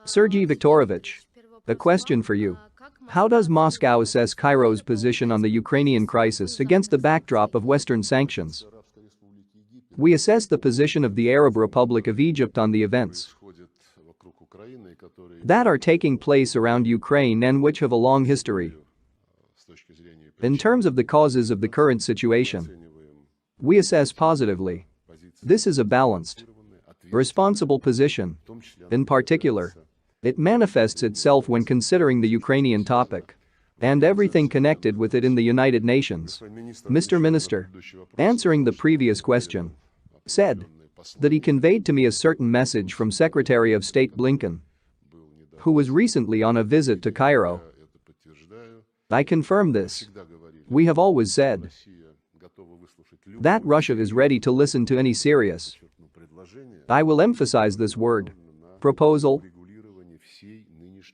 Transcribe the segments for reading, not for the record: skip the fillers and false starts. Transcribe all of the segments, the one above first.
Sergei Viktorovich, a question for you. How does Moscow assess Cairo's position on the Ukrainian crisis against the backdrop of Western sanctions? We assess the position of the Arab Republic of Egypt on the events that are taking place around Ukraine and which have a long history. In terms of the causes of the current situation, we assess positively. This is a balanced, responsible position. In particular, it manifests itself when considering the Ukrainian topic and everything connected with it in the United Nations. Mr. Minister, answering the previous question, said that he conveyed to me a certain message from Secretary of State Blinken, who was recently on a visit to Cairo. I confirm this. We have always said that Russia is ready to listen to any serious, I will emphasize this word, proposal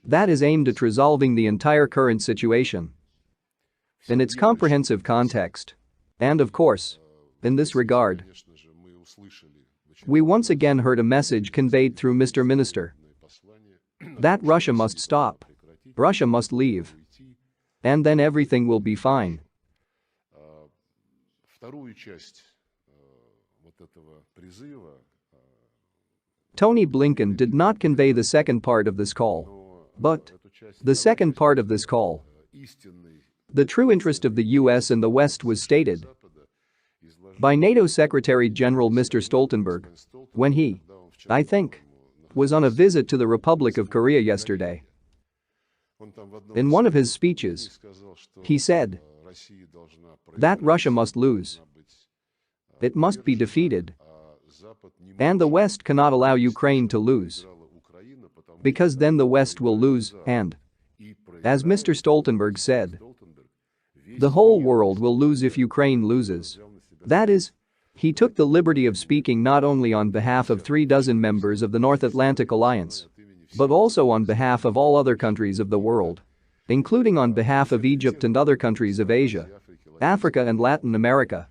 that is aimed at resolving the entire current situation in its comprehensive context. And of course, in this regard, we once again heard a message conveyed through Mr. Minister that Russia must stop, Russia must leave, and then everything will be fine. Tony Blinken did not convey the second part of this call, but the second part of this call, the true interest of the US and the West was stated by NATO Secretary General Mr. Stoltenberg when he, I think, was on a visit to the Republic of Korea yesterday. In one of his speeches, he said that Russia must lose. It must be defeated. And the West cannot allow Ukraine to lose. Because then the West will lose and, as Mr. Stoltenberg said, the whole world will lose if Ukraine loses. That is, he took the liberty of speaking not only on behalf of 36 members of the North Atlantic Alliance, but also on behalf of all other countries of the world, including on behalf of Egypt and other countries of Asia, Africa and Latin America.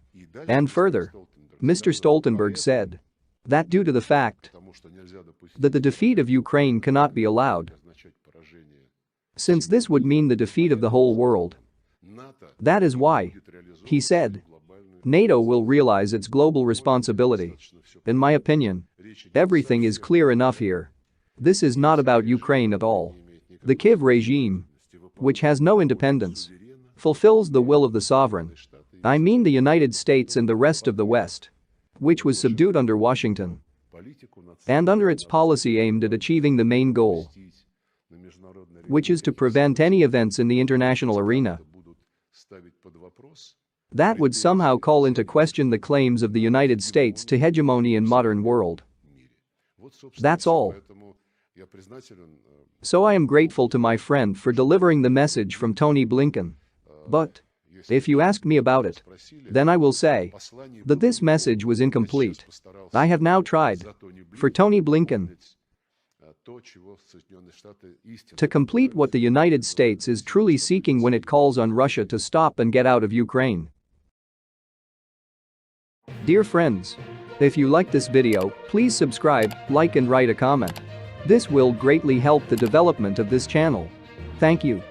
And further, Mr. Stoltenberg said that due to the fact that the defeat of Ukraine cannot be allowed, since this would mean the defeat of the whole world. That is why, he said, NATO will realize its global responsibility. In my opinion, everything is clear enough here. This is not about Ukraine at all. The Kiev regime, which has no independence, fulfills the will of the sovereign. I mean the United States and the rest of the West, which was subdued under Washington and under its policy aimed at achieving the main goal, which is to prevent any events in the international arena that would somehow call into question the claims of the United States to hegemony in modern world. That's all. So I am grateful to my friend for delivering the message from Tony Blinken. But if you ask me about it, then I will say that this message was incomplete. I have now tried for Tony Blinken to complete what the United States is truly seeking when it calls on Russia to stop and get out of Ukraine. Dear friends, if you like this video, please subscribe, like and write a comment. This will greatly help the development of this channel. Thank you.